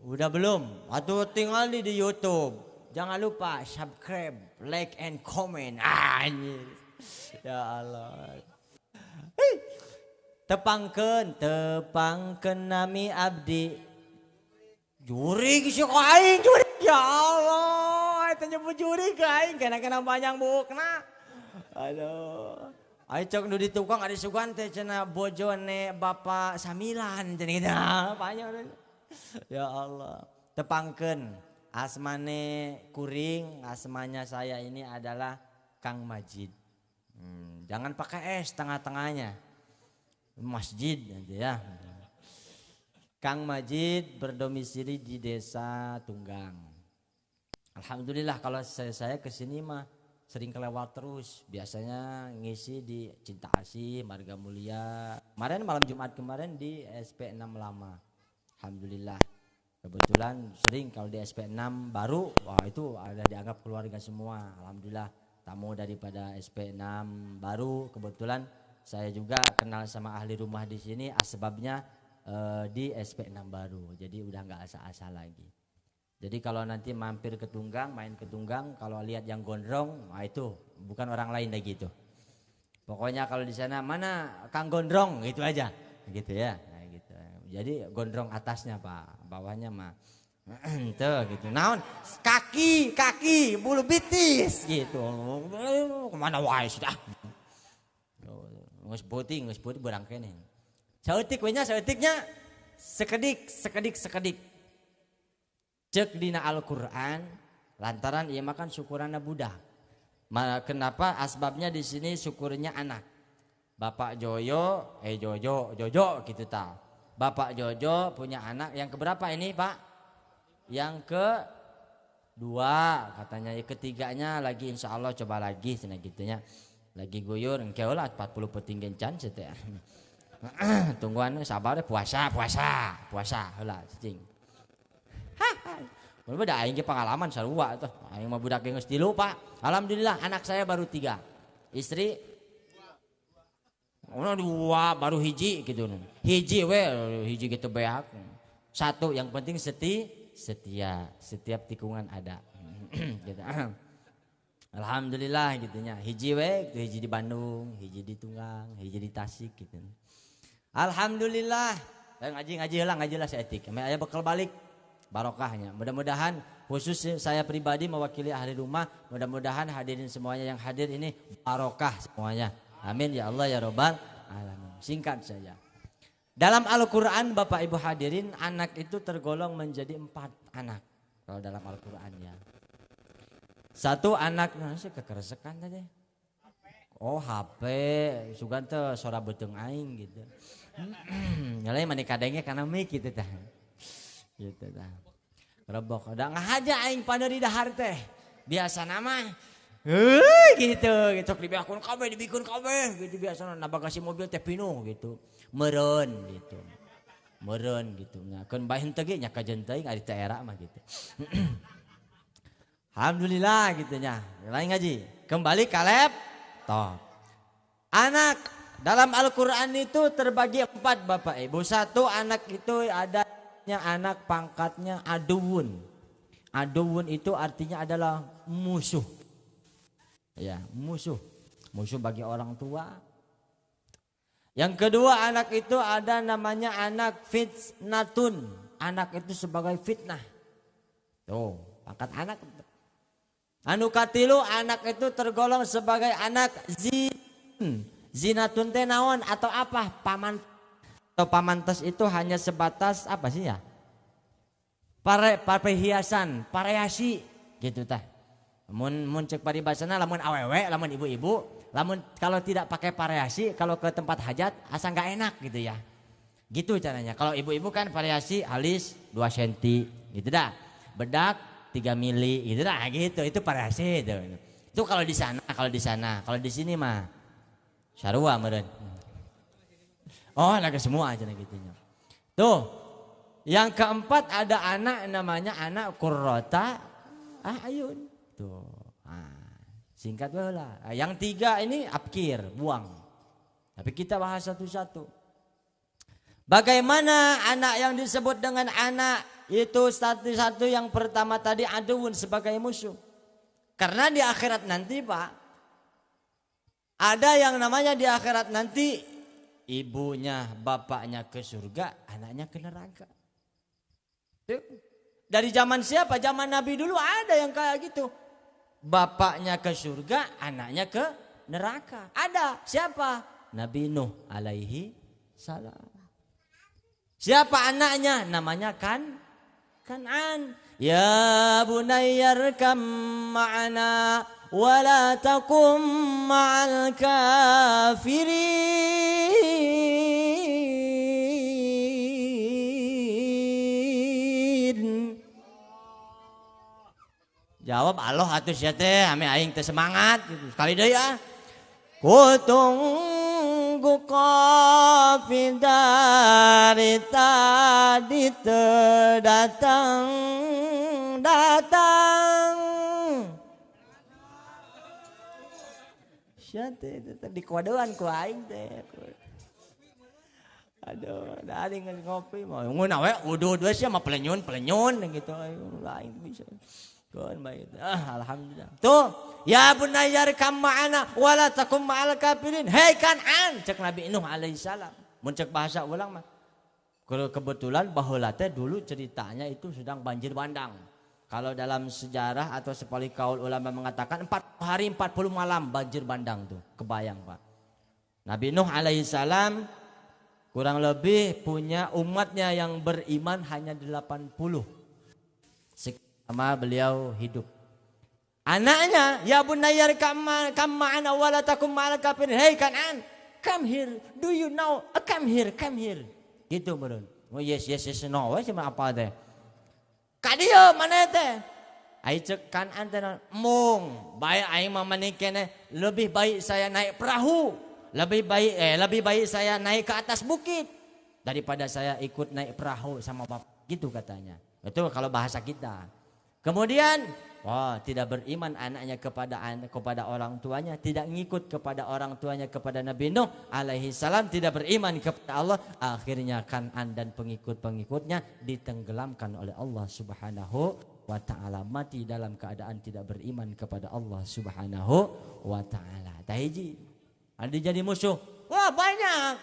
Udah belum? Atau tinggal di YouTube. Jangan lupa subscribe, like, and comment. Anjir. Ya Allah. Tepangken nami abdi. Juri kisah aing juri. Ya Allah. Itu nyebut juri ke aing. Kena banyak bukna. Aduh. Ayo cok nu di tukang ada sugan teh cenah bojone bapak samilan cenah gitu. Panjang. Ya Allah. Tepangken asmane kuring, asmanya saya ini adalah Kang Majid. Jangan pakai S tengah-tengahnya. Masjid nanti ya. Kang Majid berdomisili di Desa Tunggang. Alhamdulillah kalau saya kesini mah sering kelewat terus. Biasanya ngisi di Cinta Asih, Marga Mulia. Kemarin malam Jumat kemarin di SP6 Lama. Alhamdulillah. Kebetulan sering kalau di SP6 baru, wah itu ada dianggap keluarga semua. Alhamdulillah tamu daripada SP6 baru. Kebetulan saya juga kenal sama ahli rumah di sini, asbabnya di SP6 baru. Jadi udah nggak asa-asa lagi. Jadi kalau nanti mampir ke Tunggang, main ke Tunggang, kalau lihat yang gondrong, wah itu bukan orang lain lagi itu. Pokoknya kalau di sana mana Kang Gondrong gitu aja, gitu ya. Jadi gondrong atasnya Pak, bawahnya mah tuh gitu. Naon kaki bulu bitis gitu. Kemana wae sudah. Geus putih berang kene. Saeutik we nya saeutiknya sekedik. Cek dina Al-Qur'an lantaran ieu mah kan syukuranna budak. Kenapa asbabnya di sini syukurnya anak. Bapak Jojo gitu ta. Bapak Jojo punya anak yang keberapa ini Pak? Yang kedua katanya, ketiganya lagi insya Allah coba lagi cina gitunya. Lagi guyur engkeu lah 40 peting gencan teh. Tungguan sabar deh puasa heula cicing. Mun da aing ge pengalaman sarua tuh. Aing mah budak geus 3 Pak. Alhamdulillah anak saya baru 3. Istri dua baru hiji gitu. Hiji gitu beak. 1 yang penting setia. Setiap tikungan ada. Gitu. Alhamdulillah gitunya. Hiji hiji di Bandung, hiji di Tunggang, hiji di Tasik gitu. Alhamdulillah. Ngaji lah seetik. Aya bekal balik barokahnya. Mudah-mudahan khusus saya pribadi mewakili ahli rumah, mudah-mudahan hadirin semuanya yang hadir ini barokah semuanya. Amin ya Allah ya Rabbal alamin. Singkat saja. Dalam Al-Qur'an Bapak Ibu hadirin, anak itu tergolong menjadi 4 anak. Kalau dalam Al-Qur'an ya. 1 anak sih kekeresekan tadi. Oh HP, sugan teh sora beuteung aing gitu. Nyalain mani kadenge kana mik gitu tah. Gitu tah. Rebok da ngahaja aing pandeuri dahar teh. Biasa nama gitu dibikun kabeh gitu biasa nabagasi mobil teh pinuh gitu meureun gitu nya keun bae henteu ge nya kajen teuing ari teh era mah gitu. Alhamdulillah gitu nya. Lain ngaji kembali ka laptop. Anak dalam Al-Qur'an itu terbagi 4 Bapak Ibu. 1 anak itu adanya anak pangkatnya aduun. Aduun itu artinya adalah musuh. Ya, musuh bagi orang tua. Yang kedua anak itu ada namanya anak fitnatun. Anak itu sebagai fitnah. Tuh, pangkat anak. Anu katilu anak itu tergolong sebagai anak zin. Zinatun teh naon atau apa? Pamantes itu hanya sebatas apa sih ya? Perhiasan, variasi gitu tah. Mun cek paribasana lamun awewe, lamun ibu-ibu, lamun kalau tidak pakai variasi, kalau ke tempat hajat asa nggak enak gitu ya. Gitu caranya. Kalau ibu-ibu kan variasi alis 2 cm gitu dah. Bedak 3 mili gitu dah gitu. Itu variasi itu. Itu kalau di sana, kalau di sini mah sarua meureun. Oh, naga semua aja gitunya. Tuh. Yang keempat ada anak namanya anak Qurrata Ayun. Tuh. Singkat lah. Yang 3 ini abkir, buang. Tapi kita bahas satu-satu. Bagaimana anak yang disebut dengan anak itu satu-satu yang pertama tadi aduun sebagai musuh. Karena di akhirat nanti Pak, ada yang namanya di akhirat nanti ibunya, bapaknya ke surga, anaknya ke neraka. Dari zaman siapa? Zaman Nabi dulu ada yang kayak gitu. Bapaknya ke surga, anaknya ke neraka. Ada. Siapa? Nabi Nuh alaihi salam. Siapa anaknya? Namanya Kan'an. Ya bunayyarkam ma'ana wala takum ma'al kafirin. Jawab Allah atuh sia teh ame aing teh semangat gitu. Sekali deui ya. Kutunggu kopi dari tadi terdatang sia teh di kodoan ku aing teh. Aduh, dari ngopi mah ngeuna we udud we sia mah pelenyun gitu aing bisa. Kan baik. Alhamdulillah. Tuh, ya bunayyar kam ma'ana wala takum ma'al kafirin. Hei Kan'an, cek Nabi Nuh alaihi salam. Mun cek bahasa ulang mah. Kebetulan baheula teh dulu ceritanya itu sedang banjir bandang. Kalau dalam sejarah atau sepali kaul ulama mengatakan 40 hari 40 malam banjir bandang tuh. Kebayang, Pak. Nabi Nuh alaihi salam kurang lebih punya umatnya yang beriman hanya 80. Sama beliau hidup. Anaknya, ya bunayyar kam ma'ana wala takum ma'al kafirin. Hey Kan'an, come here. Do you know? Come here. Gitu meureun. Oh yes no, cuma apa teh? Ka dieu mana teh? Ai cek Kan'an teh mung, bae aing mah manikene lebih baik saya naik perahu. Lebih baik saya naik ke atas bukit daripada saya ikut naik perahu sama bapak. Gitu katanya. Itu kalau bahasa kita. Kemudian, tidak beriman anaknya kepada orang tuanya, tidak ngikut kepada orang tuanya kepada Nabi Nuh alaihi salam, tidak beriman kepada Allah. Akhirnya Kan'an dan pengikut-pengikutnya ditenggelamkan oleh Allah Subhanahu wa taala, mati dalam keadaan tidak beriman kepada Allah Subhanahu wa taala. Tahiji, ada jadi musuh. Wah, banyak.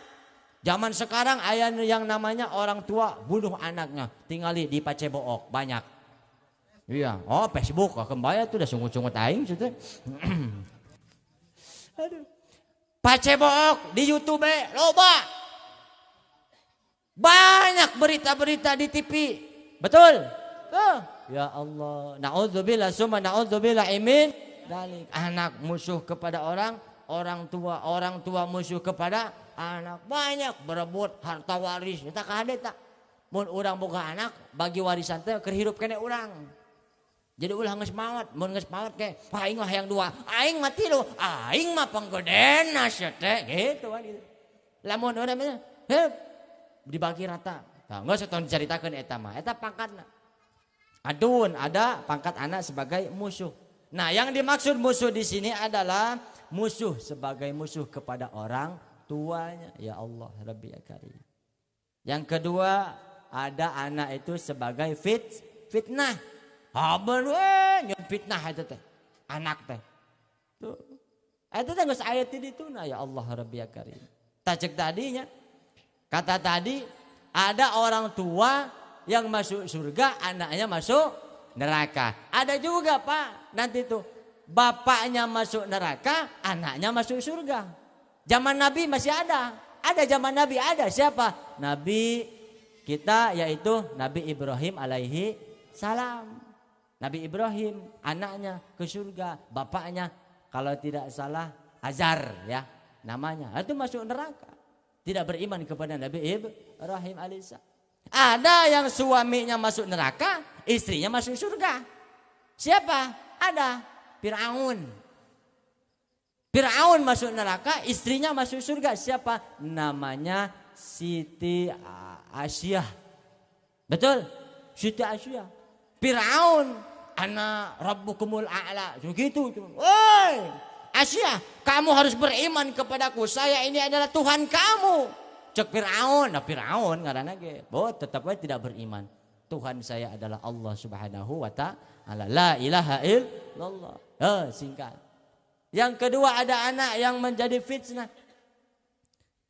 Zaman sekarang aya yang namanya orang tua bunuh anaknya, tingali di pacebook banyak. Iya, Facebook kembali tuh udah sungut-sungut aing situ. Aduh. Pacebook di YouTube loba. Banyak berita-berita di TV. Betul? Ya Allah, naudzubillah summa naudzubillah min dalik. Anak musuh kepada orang tua musuh kepada anak. Banyak berebut harta waris. Eta kahade tak. Mun urang boga anak bagi warisan teh keur hirup kene urang. Jadi ulah geus maot, mun geus maot ke, aing mah hayang dua, aing mah tilu, aing mah panggodena sia teh, gitu gitu. Lamun urang mah dibagi rata. Tah geus saton dicaritakeun eta mah, eta pangkatna. Adun, ada pangkat anak sebagai musuh. Nah, yang dimaksud musuh di sini adalah musuh sebagai musuh kepada orang tuanya. Ya Allah, Rabbi ya Karim. Yang kedua, ada anak itu sebagai fitnah. Haban nyon fitnah eta teh. Anak teh. Tuh. Eta teh geus aya di dituna ya Allah Rabbi ya Karim. Tajek tadinya. Kata tadi ada orang tua yang masuk surga, anaknya masuk neraka. Ada juga Pak, nanti tuh bapaknya masuk neraka, anaknya masuk surga. Zaman Nabi masih ada. Ada zaman Nabi ada. Siapa? Nabi kita yaitu Nabi Ibrahim alaihi salam. Nabi Ibrahim anaknya ke surga, bapaknya kalau tidak salah Azar ya namanya. Itu masuk neraka. Tidak beriman kepada Nabi Ibrahim alaihissalam. Ada yang suaminya masuk neraka, istrinya masuk surga. Siapa? Ada Fir'aun. Fir'aun masuk neraka, istrinya masuk surga. Siapa? Namanya Siti Asyah. Betul? Siti Asyah. Fir'aun ana rabbukumul a'la. Begitu. Woi, Asyah, kamu harus beriman kepadaku. Saya ini adalah Tuhan kamu. Cek Fir'aun. Nah Fir'aun ngaranna ge, tetap tidak beriman. Tuhan saya adalah Allah Subhanahu wa ta'ala. La ilaha illallah. Singkat. Yang kedua ada anak yang menjadi fitnah.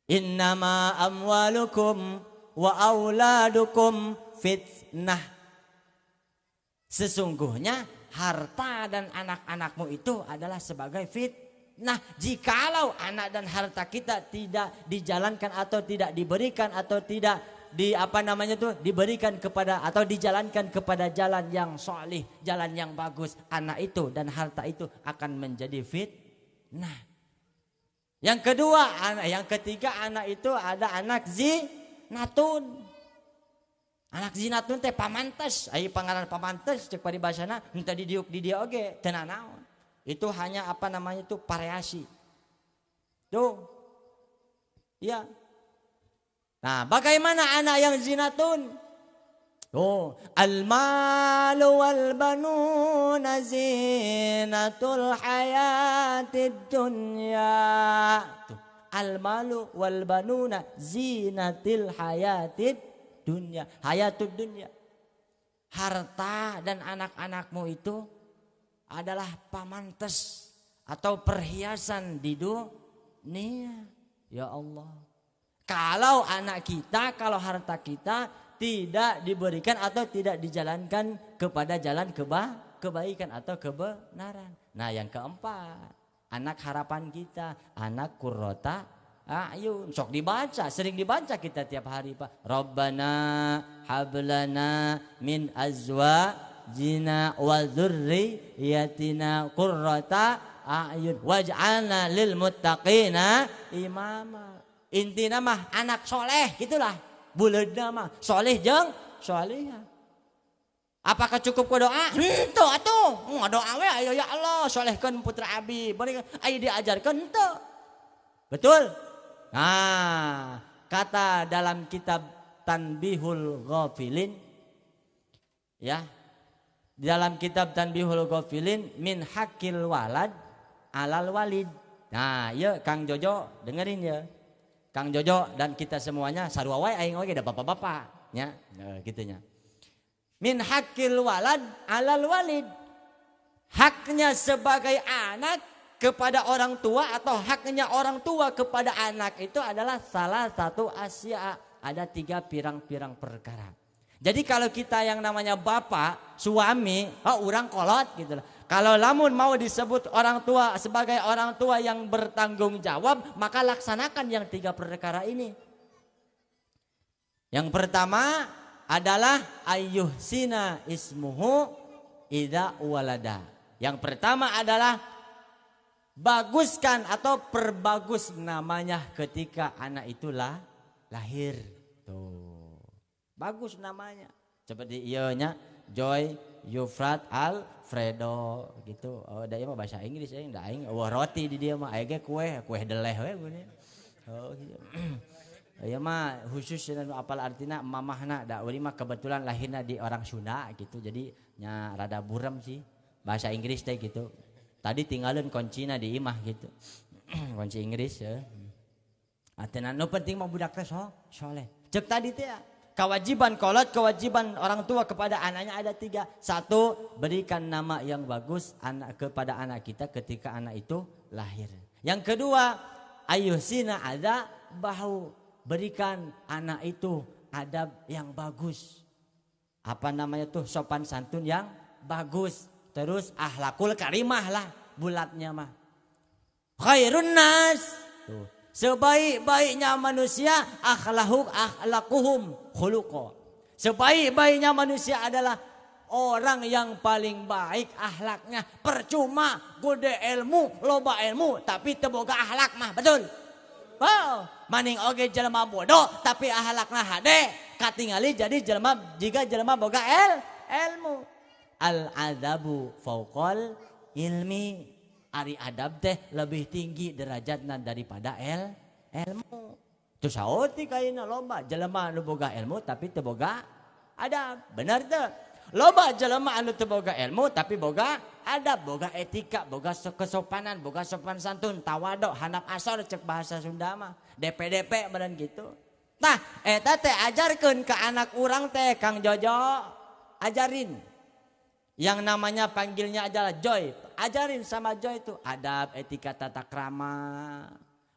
Innama amwalukum wa auladukum fitnah. Sesungguhnya harta dan anak-anakmu itu adalah sebagai fitnah. Jikalau anak dan harta kita tidak dijalankan atau tidak diberikan atau tidak diberikan kepada atau dijalankan kepada jalan yang sholih, jalan yang bagus, anak itu dan harta itu akan menjadi fitnah. Yang ketiga anak itu ada anak zinatun. Anak zinatun teh pamantes, ai pangaran pamantes cek paribasana henteu didiuk di dia oge teu naon. Itu hanya variasi. Tuh. Ya. Nah, bagaimana anak yang zinatun? Tuh, al-malu wal banuna zinatul hayatid dunya. Tuh, al-malu wal banuna zinatil hayatid dunya. Hayatud dunya. Harta dan anak-anakmu itu adalah pamantes atau perhiasan di dunia. Ya Allah. Kalau anak kita, kalau harta kita tidak diberikan atau tidak dijalankan kepada jalan kebaikan atau kebenaran. Nah yang keempat, anak harapan kita, anak qurrata a'yun. Sok dibaca, sering dibaca kita tiap hari Pak. Rabbana hablana min azwajina wa dzurriyyatina qurrata a'yun waj'alna lil muttaqina imama. Intina mah anak soleh gitulah. Buleudna mah soleh jeung solehah. Apakah cukup ku doa? Henteu atuh. Doa we ayo ya Allah solehkeun putra abi. Bari aya diajarkeun henteu. Betul? Nah, kata dalam kitab Tanbihul Ghafilin ya. Dalam kitab Tanbihul Ghafilin min hakil walad alal walid. Nah, ya Kang Jojo dengerin ya. Kang Jojo dan kita semuanya sarua wae aing oge da bapak-bapak nya gitunya. Min hakil walad alal walid. Haknya sebagai anak kepada orang tua atau haknya orang tua kepada anak itu adalah salah satu asya. Ada 3 pirang-pirang perkara. Jadi kalau kita yang namanya bapak, suami, urang kolot gitu lah. Kalau lamun mau disebut orang tua sebagai orang tua yang bertanggung jawab, maka laksanakan yang 3 perkara ini. Yang pertama adalah ayyuhsina ismuhu idza walada. Yang pertama adalah baguskan atau perbagus namanya ketika anak itulah lahir. Tuh. Bagus namanya. Seperti nya Joy Yufrat Alfredo gitu. Oh, da mah bahasa Inggris aing da aing roti di dia mah aya kue deleh we geuning. Oh gitu. Ya mah khusus anu apal artina mamahna da urang mah kebetulan lahirna di orang Sunda gitu. Jadi nya rada burem sih bahasa Inggris teh gitu. Tadi tinggalin kuncina di imah gitu. Kunci Inggris ya. Atenan nu penting mah budak teh soleh. Cek tadi teh kewajiban kolot, kewajiban orang tua kepada anaknya ada 3. 1, berikan nama yang bagus kepada anak kita ketika anak itu lahir. Yang kedua, ayyuhsina ada bahu, berikan anak itu adab yang bagus. Apa namanya tuh sopan santun yang bagus. Terus akhlakul karimah lah bulatnya mah. Khairun nas. Tuh. Sebaik-baiknya manusia akhlaquhum khuluqa. Sebaik-baiknya manusia adalah orang yang paling baik akhlaknya. Percuma gede ilmu, loba ilmu tapi teu boga akhlak mah, betul? Wow, maning oge jelema bodoh tapi akhlakna hade, katingali jadi jelema boga ilmu. Al adabu fauqal ilmi. Ari adab teh lebih tinggi derajatna daripada ilmu. Tuh saeuti kaina loba jelema anu boga ilmu tapi teu boga adab. Bener teu? Loba jelema anu teu boga ilmu tapi boga adab, boga etika, boga kesopanan, boga sopan santun, tawado, handap asor cek bahasa Sunda mah. DP-DP bener gitu. Tah eta teh ajarkeun ke anak urang teh Kang Jojo, ajarin. Yang namanya panggilnya adalah Joy. Ajarin sama Joy itu adab, etika, tata krama.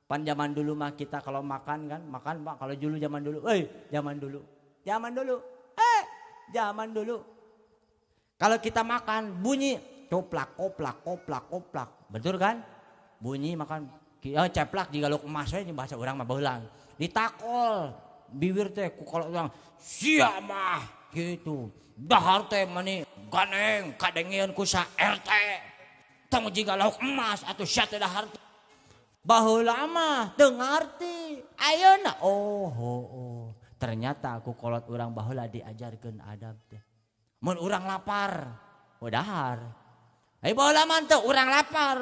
Pan zaman dulu mah kita kalau makan kan, makan Pak kalau dulu zaman dulu. Zaman dulu. Zaman dulu. Kalau kita makan bunyi coplak, koplak, koplak, koplak. Betul kan? Bunyi makan ceplak di galuk emas we bahasa urang mah baheula. Ditakol bibir teh ku kalau urang sia mah gitu. Dahar teh mani ganeng kadengeun ku sa RT. Tong jiga lauk emas atuh sia teh dahar. Baheula mah teu ngarti. Ayeuna ternyata ku kolot urang baheula diajarkeun adab teh. Mun urang lapar, dahar. Baheula mah teu urang lapar.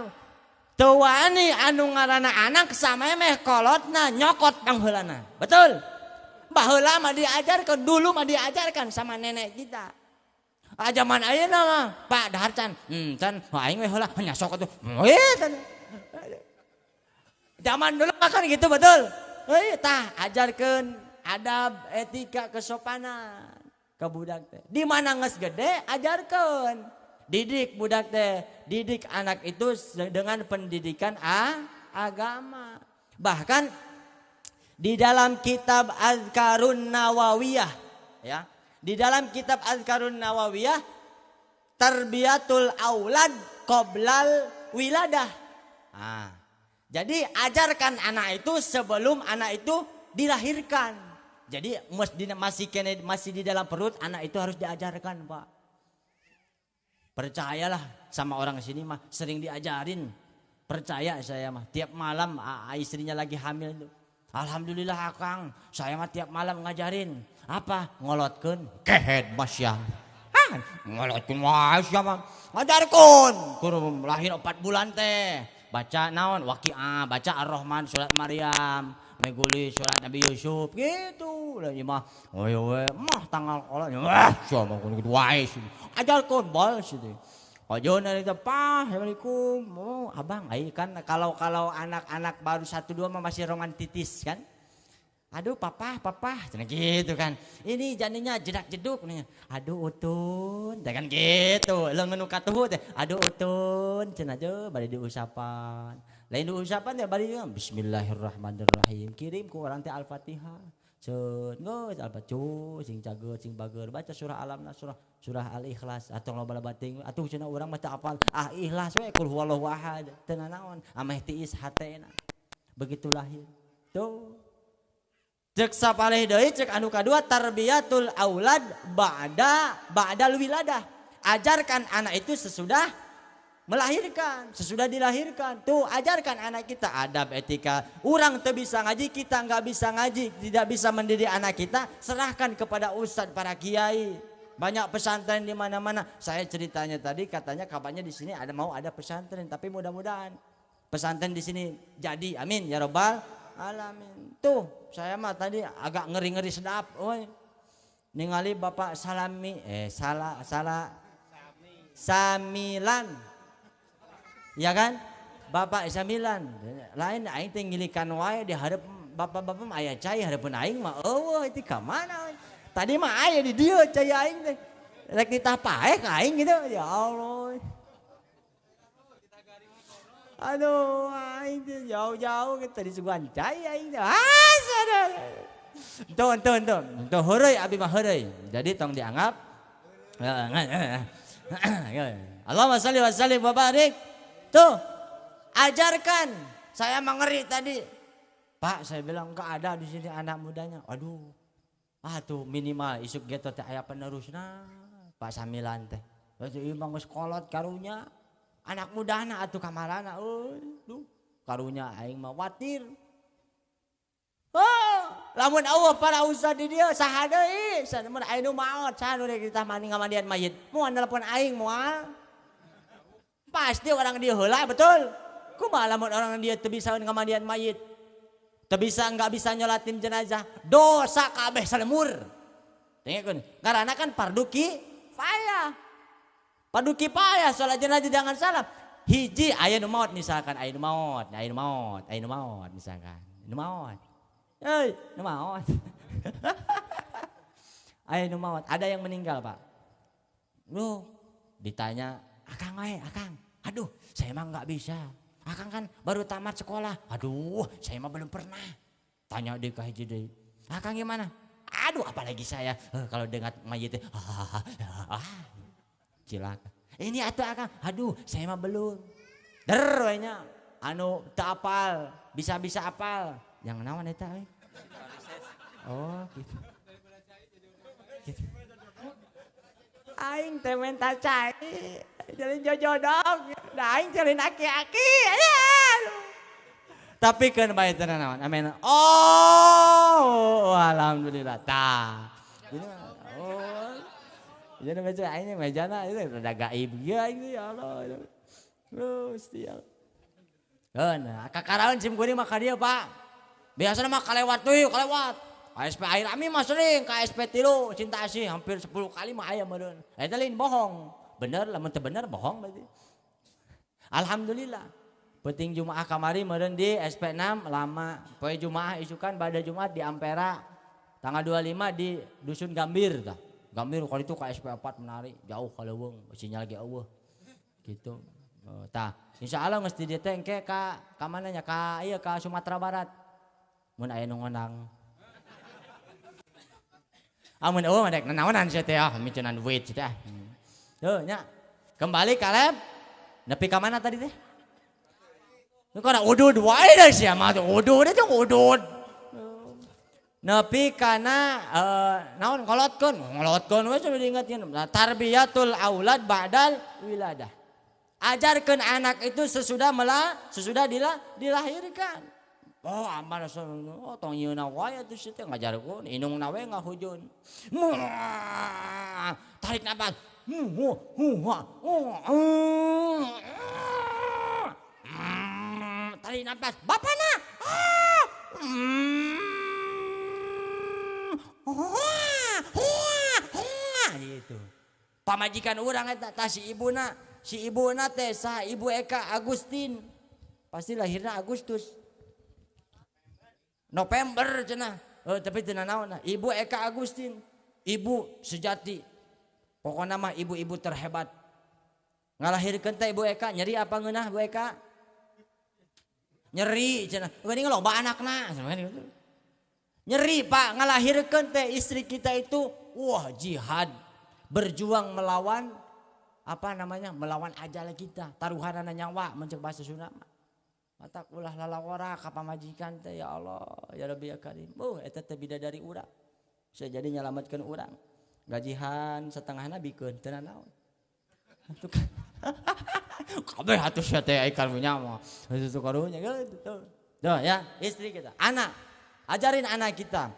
Teu wani anu ngaranna anak samemeh kolotna nyokot pangheulana. Betul? Baheula mah diajarkeun, dulu mah diajarkan sama nenek kita. Zaman ayeuna mah Pak dahar can, can aing we heula nyasok atuh. Zaman dulu makan gitu betul. Tah ajarkeun adab, etika, kesopanan ke budak teh. Di mana geus gede ajarkeun. Didik budak teh, didik anak itu dengan pendidikan agama. Bahkan di dalam kitab Azkarun Nawawiyah ya. Di dalam kitab Azkarun Nawawiyah tarbiyatul aulad qoblal wiladah. Jadi ajarkan anak itu sebelum anak itu dilahirkan. Jadi masih di dalam perut anak itu harus diajarkan Pak. Percayalah sama orang sini mah sering diajarin. Percaya saya mah tiap malam istrinya lagi hamil itu. Alhamdulillah Akang saya mah tiap malam ngajarin. Apa? Ngolotkeun kehed masyam. Ngolotkeun masyam ngajarkeun. Kudu lahir 4 bulan teh. Baca naon Waqiah, baca Ar-Rahman, surat Maryam, meguli surat Nabi Yusuf gitu. Lah ieu mah mah tanggal kolanya. Sama kudu wae sih. Ajarkeun bal sih. Ojona eta Pak, Assalamualaikum. Abang ai kan kalau anak-anak baru 1 2 mah masih romantis kan. Aduh papa cenah gitu kan. Ini janinya jedak-jeduk nih. Aduh utun, kan gitu. Leungeun nu katuhu teh. Aduh utun cenah je bari diusapan. Lain diusapan teh bari bismillahirrahmanirrahim. Kirim ku urang teh Al-Fatihah. Ceun geus Al-Fatihah sing cageut sing bager baca surah Alam surah Al-Ikhlas atau loba-loba teuing atuh cenah urang mah teu apal. Ikhlas we qul huwallahu ahad. Teu naon ameh tiis hatena. Begitu lahir. Tuh cek sapaleh deui cek anu kadua tarbiyatul aulad ba'dal wiladah. Ajarkan anak itu sesudah melahirkan, sesudah dilahirkan. Tuh ajarkan anak kita adab, etika. Urang teu bisa ngaji, kita enggak bisa ngaji, tidak bisa mendidik anak kita, serahkan kepada ustadz para kiai. Banyak pesantren di mana-mana. Saya ceritanya tadi katanya kabarnya di sini ada pesantren, tapi mudah-mudahan pesantren di sini jadi. Amin ya rabbal alamin. Tuh saya mah tadi agak ngeri-ngeri sedap. Ningali Bapak Samilan. Ya kan? Bapak Samilan. Lain aing teh ngilikan wae di hareup bapak-bapak mah aya cai hareupeun aing mah eueuh itu ka mana? Tadi mah aya di dieu cai aing teh. Rek ditapae ka aing gitu. Ya Allah. Aduh, aing teh jauh-jauh kita disuguhan cai aing teh. Tuh heureuy abi mah heureuy. Jadi tong dianggap Allahumma shalli wa sallim wa barik. Tuh, ajarkan. Saya mengeri tadi. Pak, saya bilang enggak ada di sini anak mudanya. Aduh. Tuh minimal isuk geto teh aya penerusna. Pak Samilan teh. Ieu mah geus kolot karunya. Anak mudana atuh kamarana duh karunya aing mah watir. Lamun Allah para ustad di dieu saha deui? Mun aya nu maot, saha nu rek kita mani ngamandian mayit? Moal nelpon aing moal. Pasti orang dia heula betul. Kumaha lamun orang dia teu bisa ngamandian mayit? Teu bisa enggak bisa nyolatin jenazah, dosa kabeh salemur. Dengekeun, karena kan fardu kifayah. Fardu kifayah salat jenazah jangan salah. Hiji aya nu maot misalkan, aya nu maot misalkan. Nu maot. Nu maot. Ayo numawat, ada yang meninggal Pak. Loh, ditanya, Akang Akang. Aduh, saya emang nggak bisa. Akang kan baru tamat sekolah. Aduh, saya mah belum pernah. Tanya deh ke hiji deui. Akang gimana? Aduh, apalagi saya kalau dengar mayit cilaka. Ini atuh Akang. Aduh, saya mah belum. Der we nya anu teu apal, bisa-bisa apal. Yang naon eta we? Oh, gitu. Gitu. Aing teh mental cai. Jalin jojodog. Da aing jalin aki-aki. Tapi kan bae teh naon? Amin. Oh, alhamdulillah. Tah. Oh. Jadi meja aing mejana itu rada gaib ya ini ya Allah. Terus dia. Nah, kakaraeun sim kuring mah ka dieu, Pak. Biasana mah kalewat deui, kalewat. KSP air ami mah sering, KSP 3 cinta asih hampir 10 kali mah aya meureun. Eta lain bohong. Bener lamun teu bener bohong berarti. Alhamdulillah. Penting Jumaah kamari meureun di SP 6 lama. Poe Jumaah isukan bada Jumat di Ampera. Tanggal 25 di Dusun Gambir tah. Gambir kali itu KSP 4 menari, jauh ka leuweung, sinyal ge eueuh. Gitu. Tah, insyaallah geus di dieu teh engke ka mana nya ka ieu ka Sumatera Barat. Mun aya nu ngonang. Amun eueuh mah dek nanaonan sia teh micenan duit teh. Tuh nya. Kembali Kaleb. Nepi ka mana tadi teh? Nu kana udud wae da sia mah tuh udud teh udud. Nepi kana naon ngolotkeun we sampe diingatkeun. Tarbiyatul aulad ba'dal wiladah. Ajarkeun anak itu sesudah dilahirkan. Oh aman oh tong yeuna wae atuh sieu teh ngajarkeun inungna we ngahujun. Tarik napas. Tarik napas. Bapana. Gitu. Pamajikan urang eta tah si ibuna teh saha Ibu Eka Agustin. Pasti lahirna Agustus. November cenah. Tapi teu naon. Ibu Eka Agustin. Ibu sejati. Pokokna mah ibu-ibu terhebat. Ngalahirkeun teh Ibu Eka nyeri apa ngeunah Bu Eka? Nyeri cenah. Geuning loba anakna. Nyeri Pak ngalahirkeun teh istri kita itu wah jihad. Berjuang melawan apa namanya? Melawan ajal kita. Taruhanana nyawa mencek bahasa Sunda. Matak ulah lalawara ka pamajikan teh ya Allah ya Rabbi ya Karim. Eta teh bidadari urang. Saya jadi nyalametkeun urang. Gajihan setengahna bikeun teu naon. Kabeh atuh sia teh ai karunya mah. Itu karunya gitu. Tuh ya, istri kita. Anak. Ajarin anak kita.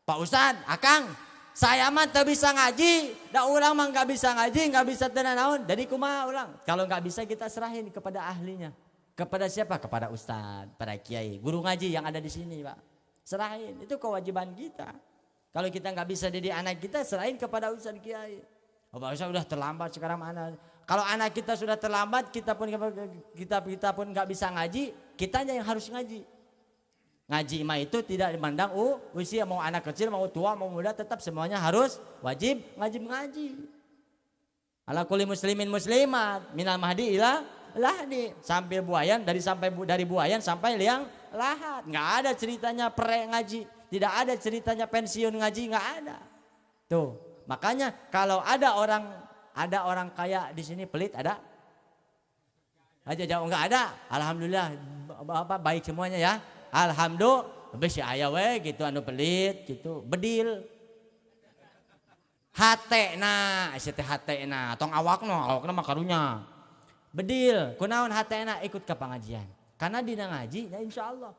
Pak Ustad, Akang, saya mah teu bisa ngaji. Da urang mah enggak bisa ngaji, enggak bisa teu naon. Jadi kumaha urang? Kalau enggak bisa kita serahin kepada ahlinya. Kepada siapa? Kepada ustadz, para kiai, guru ngaji yang ada di sini Pak. Serahin, itu kewajiban kita. Kalau kita nggak bisa didik anak kita, serahin kepada ustadz kiai. Oh Pak Ustadz udah terlambat sekarang mana? Kalau anak kita sudah terlambat, kita pun nggak bisa ngaji, kitanya yang harus ngaji. Ngaji mah itu tidak dimandang usia, mau anak kecil, mau tua, mau muda, tetap semuanya harus wajib ngaji. Ala kulli muslimin muslimat minal mahdi ila lahdi sampai buayan dari buayan sampai liang lahat. Nggak ada ceritanya pre ngaji, tidak ada ceritanya pensiun ngaji, nggak ada. Tuh makanya kalau ada orang kaya di sini pelit ada aja jauh nggak ada. Alhamdulillah apa baik semuanya ya. Alhamdulillah besi aya we gitu anu pelit gitu bedil. Hatena, hatena, tong awakna mah karunya. Bedil, kunaon hatena ikut ke pengajian. Karena dina ngaji ya insya Allah.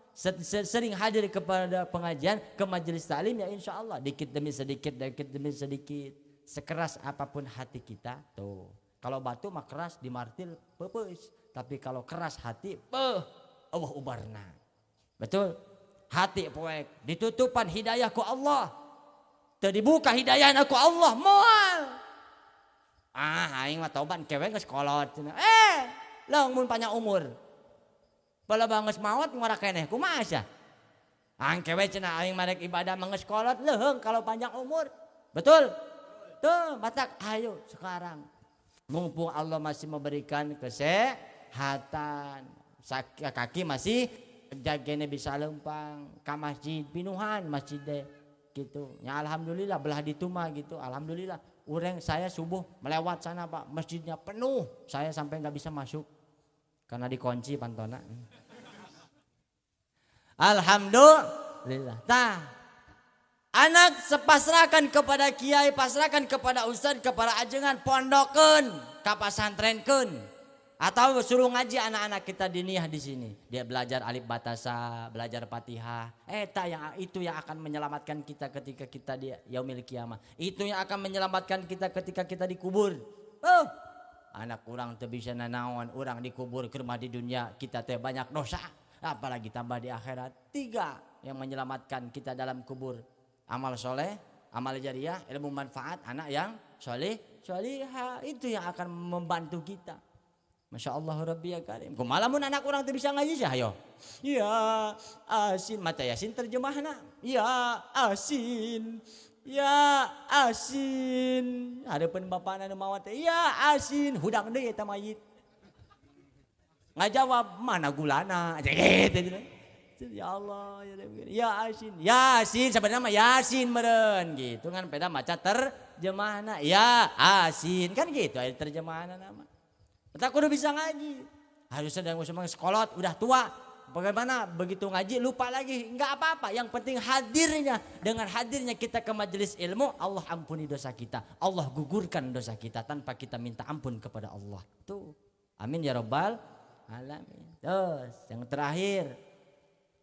Sering hadir kepada pengajian, ke majelis taklim ya insya Allah. Dikit demi sedikit. Sekeras apapun hati kita tuh. Kalau batu mah keras dimartil pepes. Tapi kalau keras hati, Allah ubarna. Betul? Hati poek. Ditutupan hidayah ku Allah. Dibuka hidayah ku Allah. Moal. Aing mah tobat kewe geus kolot. Laung mun panjang umur. Bala banges maot ngora keneh kumaha sia? Angkewe cenah aing marek ibadah mengeskolot leuheung kalau panjang umur. Betul? Tuh, batak ayo sekarang. Mumpung Allah masih memberikan kesehatan. Kaki masih jagene bisa lempang ka masjid pinuhan masjid deh gitu. Ya alhamdulillah belah ditu mah gitu. Alhamdulillah. Urang saya subuh melewat sana Pak, masjidnya penuh. Saya sampai nggak bisa masuk karena dikunci pantona. Alhamdulillah. Tah, anak sepasrahkan kepada kiai, pasrahkan kepada ustad, kepada ajengan, pondokeun, ka pasantrenkeun. Atau suruh ngaji anak-anak kita diniyah di sini. Dia belajar alif batasa, belajar Fatihah. Itu yang akan menyelamatkan kita ketika kita di yaumil kiamah. Itu yang akan menyelamatkan kita ketika kita dikubur. Anak orang teu bisa nanaon, orang dikubur ke rumah di dunia kita teh banyak dosa. Apalagi tambah di akhirat. 3 yang menyelamatkan kita dalam kubur. Amal soleh, amal jariah, ilmu manfaat, anak yang soleh, solihah. Itu yang akan membantu kita. Masya Allah Rabbi ya Karim. Kumalamun anak orang tuh bisa ngaji sih ayo. Ya asin mata yasin terjemahna. Ya asin. Ya asin. Harapan bapana nu mawa teh ya asin. Hudang deui eta mayit. Ngajawab mana gulana. Ya Allah ya Rabbi. Ya asin. Yasin sebenarnya mah yasin meureun gitu kan peda maca terjemahna. Ya asin kan gitu aya terjemahna nama. Kita kudu bisa ngaji. Harusnya dengan semua sekolot udah tua. Bagaimana begitu ngaji lupa lagi. Enggak apa-apa. Yang penting hadirnya. Dengan hadirnya kita ke majelis ilmu. Allah ampuni dosa kita. Allah gugurkan dosa kita. Tanpa kita minta ampun kepada Allah. Tuh. Amin ya Rabbal alamin. Terus yang terakhir.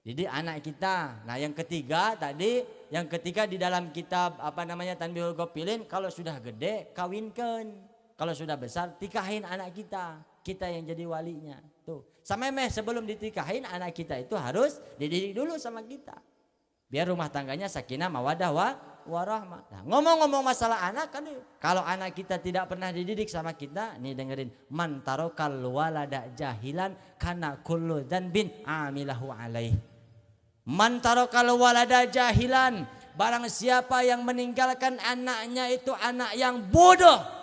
Jadi anak kita. Nah yang ketiga tadi. Yang ketiga di dalam kitab Tanbihul Ghafilin. Kalau sudah gede kawinkan. Kalau sudah besar tikahin anak kita yang jadi walinya. Tuh, samemeh sebelum ditikahin anak kita itu harus dididik dulu sama kita. Biar rumah tangganya sakinah mawadah warahmah. Nah, ngomong-ngomong masalah anak kan kalau anak kita tidak pernah dididik sama kita, nih dengerin man tarokal walada jahilan kana kullu dzanbin amilahu alaih. Man tarokal walada jahilan, barang siapa yang meninggalkan anaknya itu anak yang bodoh.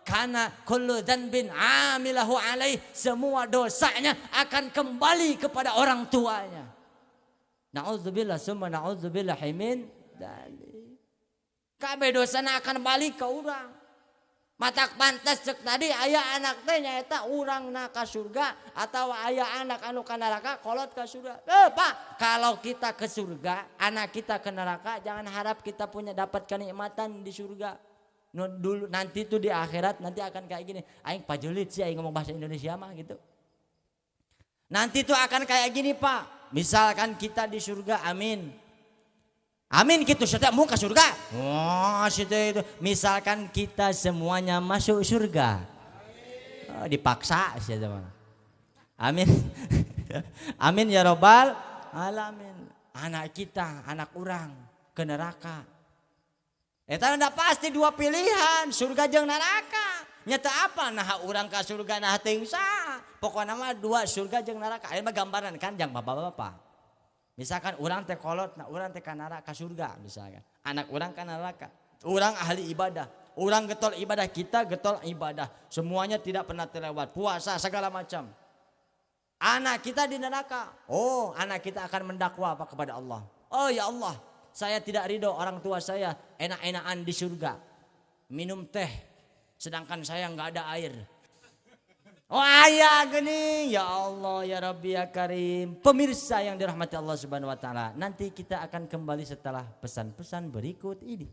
Karena kullu dzanbin amilahu alaih, semua dosanya akan kembali kepada orang tuanya. Nauzubillah summa nauzubillah min dzalik. Kabeh dosana akan balik ke urang. Matak pantas cek tadi aya anak teh nyaeta urang na ka surga atau aya anak anu ka neraka kolot ka surga. Pak, kalau kita ke surga, anak kita ke neraka, jangan harap kita punya dapat kenikmatan di surga. Dulu nanti tuh di akhirat nanti akan kayak gini. Aing pajulit sih aing ngomong bahasa Indonesia mah gitu. Nanti tuh akan kayak gini Pak. Misalkan kita di surga, amin. Amin gitu, setiap mau ke surga. Oh, itu. Misalkan kita semuanya masuk surga. Oh, dipaksa sih teman. Amin. Amin ya Rabbal alamin. Anak kita, anak orang ke neraka. Eta anda pasti 2 pilihan, surga jeung neraka. Nyata apa? Nah urang ka surga nah teuing saha. Pokona mah 2 surga jeung neraka. Aya mah gambaran kan jang bapak-bapak. Misalkan urang teh kolot, nah urang teh ka neraka surga misalkan. Anak urang ka neraka. Urang ahli ibadah. Urang getol ibadah, kita getol ibadah. Semuanya tidak pernah terlewat. Puasa segala macam. Anak kita di neraka. Oh, anak kita akan mendakwa apa kepada Allah. Oh ya Allah. Saya tidak ridho orang tua saya enak-enakan di surga. Minum teh. Sedangkan saya nggak ada air. Oh ayah gini. Ya Allah ya Rabbi ya Karim. Pemirsa yang dirahmati Allah Subhanahu wa taala. Nanti kita akan kembali setelah pesan-pesan berikut ini.